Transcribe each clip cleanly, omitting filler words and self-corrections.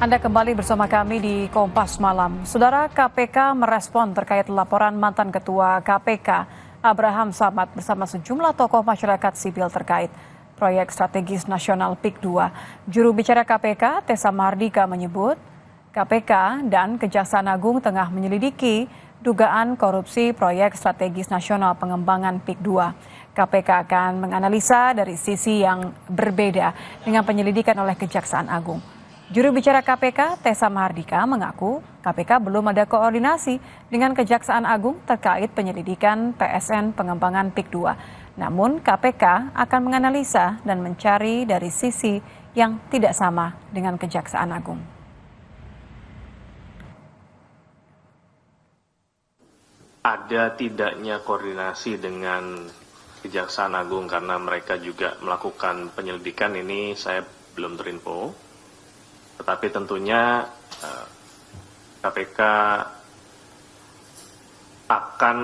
Anda kembali bersama kami di Kompas Malam. Saudara, KPK merespon terkait laporan mantan Ketua KPK Abraham Samad bersama sejumlah tokoh masyarakat sipil terkait proyek strategis nasional PIK 2. Juru bicara KPK, Tessa Mahardika menyebut KPK dan Kejaksaan Agung tengah menyelidiki dugaan korupsi proyek strategis nasional pengembangan PIK 2. KPK akan menganalisa dari sisi yang berbeda dengan penyelidikan oleh Kejaksaan Agung. Juru bicara KPK, Tessa Mahardika, mengaku KPK belum ada koordinasi dengan Kejaksaan Agung terkait penyelidikan PSN pengembangan PIK 2. Namun KPK akan menganalisa dan mencari dari sisi yang tidak sama dengan Kejaksaan Agung. Ada tidaknya koordinasi dengan Kejaksaan Agung karena mereka juga melakukan penyelidikan ini saya belum terinfo. Tetapi tentunya KPK akan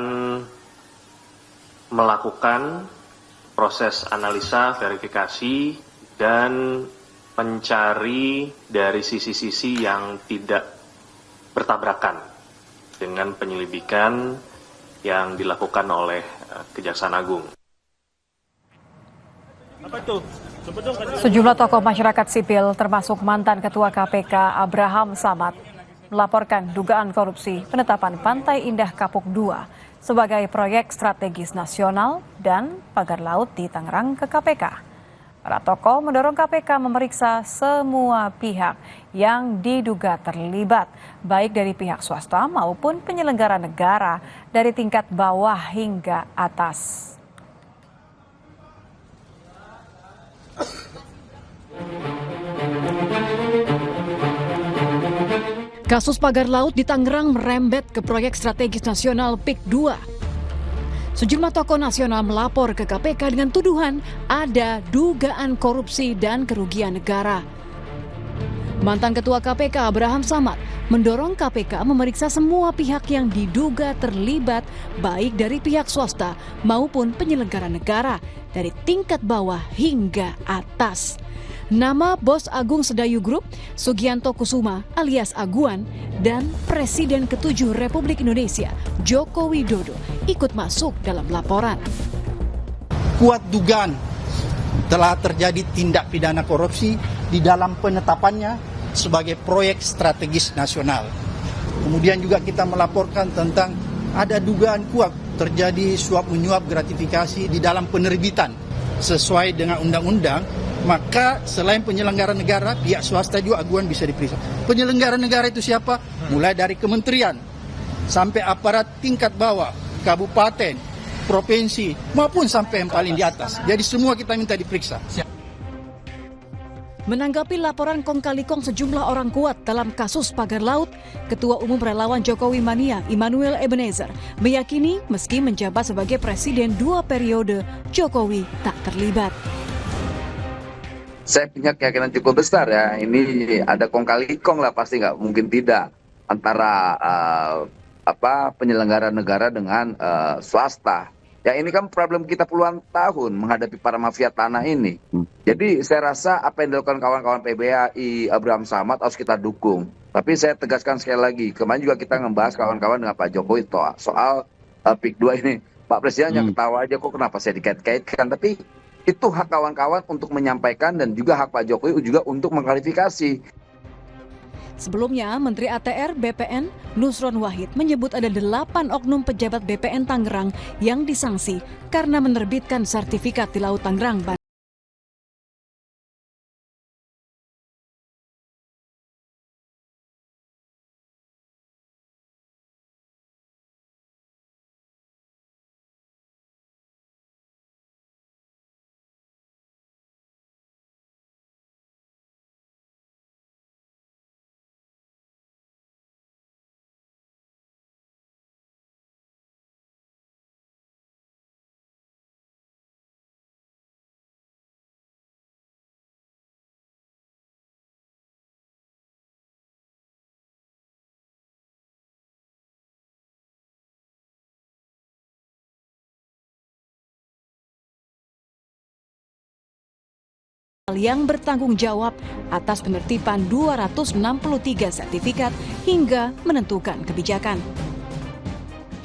melakukan proses analisa, verifikasi, dan mencari dari sisi-sisi yang tidak bertabrakan dengan penyelidikan yang dilakukan oleh Kejaksaan Agung. Apa itu? Sejumlah tokoh masyarakat sipil termasuk mantan Ketua KPK Abraham Samad melaporkan dugaan korupsi penetapan Pantai Indah Kapuk II sebagai proyek strategis nasional dan pagar laut di Tangerang ke KPK. Para tokoh mendorong KPK memeriksa semua pihak yang diduga terlibat, baik dari pihak swasta maupun penyelenggara negara dari tingkat bawah hingga atas. Kasus pagar laut di Tangerang merembet ke proyek strategis nasional PIK 2. Sejumlah tokoh nasional melapor ke KPK dengan tuduhan ada dugaan korupsi dan kerugian negara. Mantan Ketua KPK Abraham Samad mendorong KPK memeriksa semua pihak yang diduga terlibat baik dari pihak swasta maupun penyelenggara negara dari tingkat bawah hingga atas. Nama Bos Agung Sedayu Group, Sugianto Kusuma alias Aguan, dan Presiden ke-7 Republik Indonesia, Joko Widodo, ikut masuk dalam laporan. Kuat dugaan telah terjadi tindak pidana korupsi di dalam penetapannya sebagai proyek strategis nasional. Kemudian juga kita melaporkan tentang ada dugaan kuat terjadi suap menyuap gratifikasi di dalam penerbitan sesuai dengan undang-undang. Maka selain penyelenggara negara, pihak swasta juga aguan bisa diperiksa. Penyelenggara negara itu siapa? Mulai dari kementerian sampai aparat tingkat bawah, kabupaten, provinsi, maupun sampai yang paling di atas. Jadi semua kita minta diperiksa. Menanggapi laporan kong kali kong sejumlah orang kuat dalam kasus pagar laut, Ketua Umum Relawan Jokowi Mania Immanuel Ebenezer meyakini meski menjabat sebagai Presiden 2 periode, Jokowi tak terlibat. Saya punya keyakinan cukup besar ya, ini ada kong kali kong lah, pasti nggak mungkin tidak antara penyelenggara negara dengan swasta. Ya ini kan problem kita puluhan tahun menghadapi para mafia tanah ini. Jadi saya rasa apa yang dilakukan kawan-kawan PBAI, Abraham Samad harus kita dukung. Tapi saya tegaskan sekali lagi, kemarin juga kita ngebahas kawan-kawan dengan Pak Jokowi soal PIK 2 ini. Pak Presiden hanya ketawa aja, kok kenapa saya dikait-kaitkan. Tapi itu hak kawan-kawan untuk menyampaikan dan juga hak Pak Jokowi juga untuk mengklarifikasi. Sebelumnya, Menteri ATR BPN Nusron Wahid menyebut ada 8 oknum pejabat BPN Tangerang yang disangsi karena menerbitkan sertifikat di Laut Tangerang. yang bertanggung jawab atas penertiban 263 sertifikat hingga menentukan kebijakan.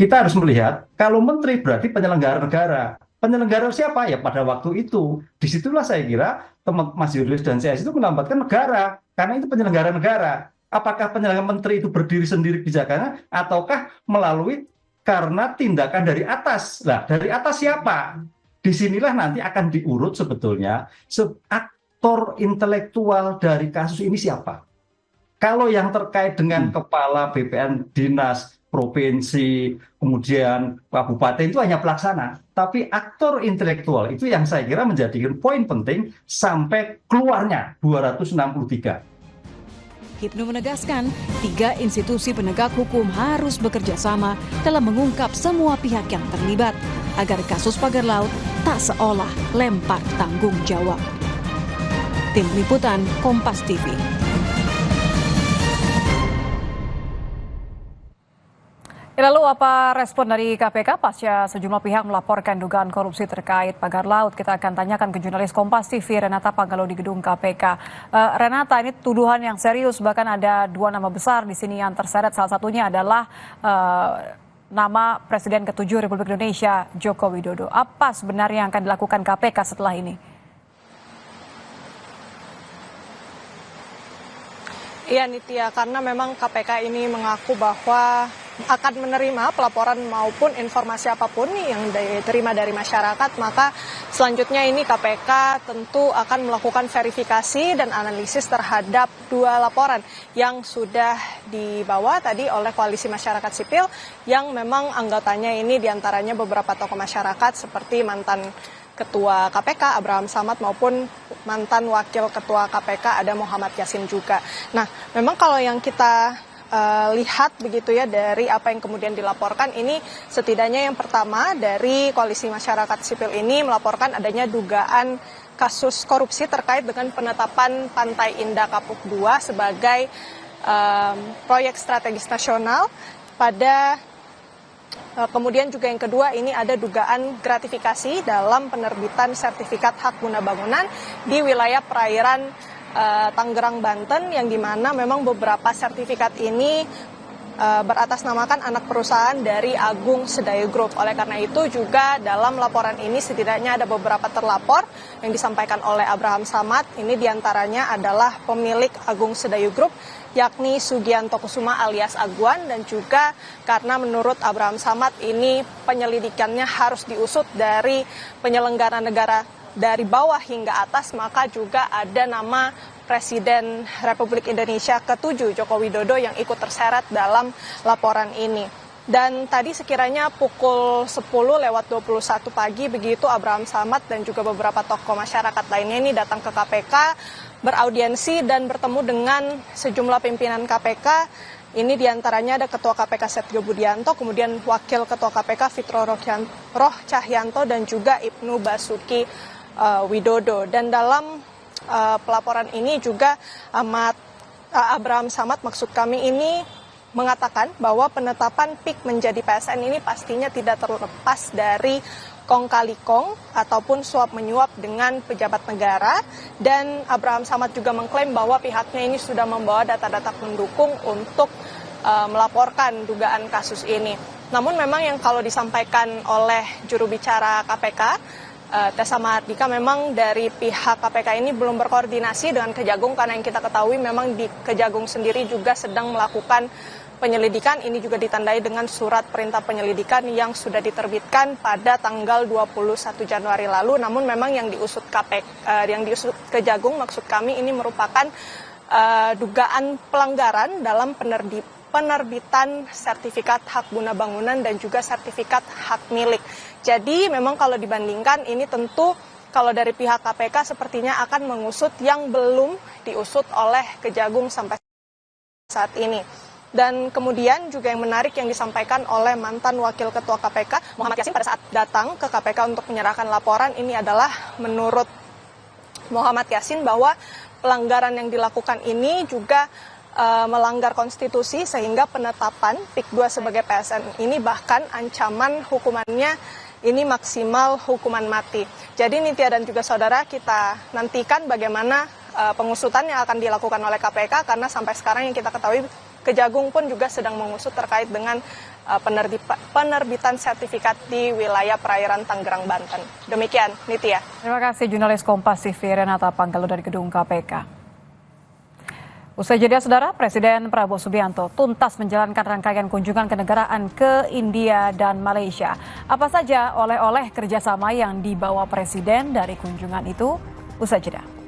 Kita harus melihat kalau menteri berarti penyelenggara negara. Penyelenggara siapa? Ya pada waktu itu. Disitulah saya kira teman Mas Julius dan CS itu menempatkan negara. Karena itu penyelenggara negara. Apakah penyelenggara menteri itu berdiri sendiri kebijakannya ataukah melalui karena tindakan dari atas? Nah, dari atas siapa? Disinilah nanti akan diurut sebetulnya aktor intelektual dari kasus ini siapa. Kalau yang terkait dengan kepala BPN dinas, provinsi, kemudian kabupaten itu hanya pelaksana. Tapi aktor intelektual itu yang saya kira menjadikan poin penting sampai keluarnya 263. Hipnu menegaskan, 3 institusi penegak hukum harus bekerja sama dalam mengungkap semua pihak yang terlibat, agar kasus pagar laut tak seolah lempar tanggung jawab. Tim Liputan Kompas TV. Lalu apa respon dari KPK pasca sejumlah pihak melaporkan dugaan korupsi terkait pagar laut? Kita akan tanyakan ke jurnalis Kompas TV Renata Panggalo di gedung KPK. Renata, ini tuduhan yang serius, bahkan ada 2 nama besar di sini yang terseret. Salah satunya adalah nama Presiden ke-7 Republik Indonesia Joko Widodo. Apa sebenarnya yang akan dilakukan KPK setelah ini? Iya Nitya, karena memang KPK ini mengaku bahwa akan menerima pelaporan maupun informasi apapun yang diterima dari masyarakat, maka selanjutnya ini KPK tentu akan melakukan verifikasi dan analisis terhadap 2 laporan yang sudah dibawa tadi oleh Koalisi Masyarakat Sipil yang memang anggotanya ini diantaranya beberapa tokoh masyarakat seperti mantan Ketua KPK Abraham Samad maupun mantan Wakil Ketua KPK ada Muhammad Yassin juga. Nah, memang kalau yang kita lihat begitu ya dari apa yang kemudian dilaporkan ini, setidaknya yang pertama dari Koalisi Masyarakat Sipil ini melaporkan adanya dugaan kasus korupsi terkait dengan penetapan Pantai Indah Kapuk II sebagai proyek strategis nasional pada kemudian juga yang kedua ini ada dugaan gratifikasi dalam penerbitan sertifikat hak guna bangunan di wilayah perairan Tangerang, Banten, yang dimana memang beberapa sertifikat ini beratasnamakan anak perusahaan dari Agung Sedayu Group. Oleh karena itu juga dalam laporan ini setidaknya ada beberapa terlapor yang disampaikan oleh Abraham Samad. Ini diantaranya adalah pemilik Agung Sedayu Group, yakni Sugianto Kusuma alias Aguan, dan juga karena menurut Abraham Samad ini penyelidikannya harus diusut dari penyelenggara negara dari bawah hingga atas, maka juga ada nama Presiden Republik Indonesia ke-7 Joko Widodo yang ikut terseret dalam laporan ini. Dan tadi sekiranya pukul 10:21 pagi begitu Abraham Samad dan juga beberapa tokoh masyarakat lainnya ini datang ke KPK beraudiensi dan bertemu dengan sejumlah pimpinan KPK. Ini diantaranya ada Ketua KPK Setio Budianto, kemudian Wakil Ketua KPK Fitro Roh Cahyanto dan juga Ibnu Basuki Widodo. Dan dalam pelaporan ini juga Abraham Samad maksud kami ini mengatakan bahwa penetapan PIK menjadi PSN ini pastinya tidak terlepas dari kong kali kong ataupun suap menyuap dengan pejabat negara, dan Abraham Samad juga mengklaim bahwa pihaknya ini sudah membawa data-data pendukung untuk melaporkan dugaan kasus ini. Namun memang yang kalau disampaikan oleh juru bicara KPK Tessa Mahardika, memang dari pihak KPK ini belum berkoordinasi dengan Kejagung, karena yang kita ketahui memang di Kejagung sendiri juga sedang melakukan penyelidikan. Ini juga ditandai dengan surat perintah penyelidikan yang sudah diterbitkan pada tanggal 21 Januari lalu. Namun memang yang diusut yang diusut Kejagung maksud kami ini merupakan dugaan pelanggaran dalam penerbitan sertifikat hak guna bangunan dan juga sertifikat hak milik. Jadi memang kalau dibandingkan ini tentu kalau dari pihak KPK sepertinya akan mengusut yang belum diusut oleh Kejagung sampai saat ini. Dan kemudian juga yang menarik yang disampaikan oleh mantan Wakil Ketua KPK Muhammad Yassin pada saat datang ke KPK untuk menyerahkan laporan ini adalah menurut Muhammad Yassin bahwa pelanggaran yang dilakukan ini juga melanggar konstitusi, sehingga penetapan PIK 2 sebagai PSN ini bahkan ancaman hukumannya ini maksimal hukuman mati. Jadi Nitya dan juga saudara, kita nantikan bagaimana pengusutan yang akan dilakukan oleh KPK, karena sampai sekarang yang kita ketahui Kejagung pun juga sedang mengusut terkait dengan penerbitan sertifikat di wilayah perairan Tangerang, Banten. Demikian, Nitya. Terima kasih jurnalis Kompas TV Renata Panggalo dari gedung KPK. Usai jeda, saudara, Presiden Prabowo Subianto tuntas menjalankan rangkaian kunjungan kenegaraan ke India dan Malaysia. Apa saja oleh-oleh kerjasama yang dibawa Presiden dari kunjungan itu? Usai jeda.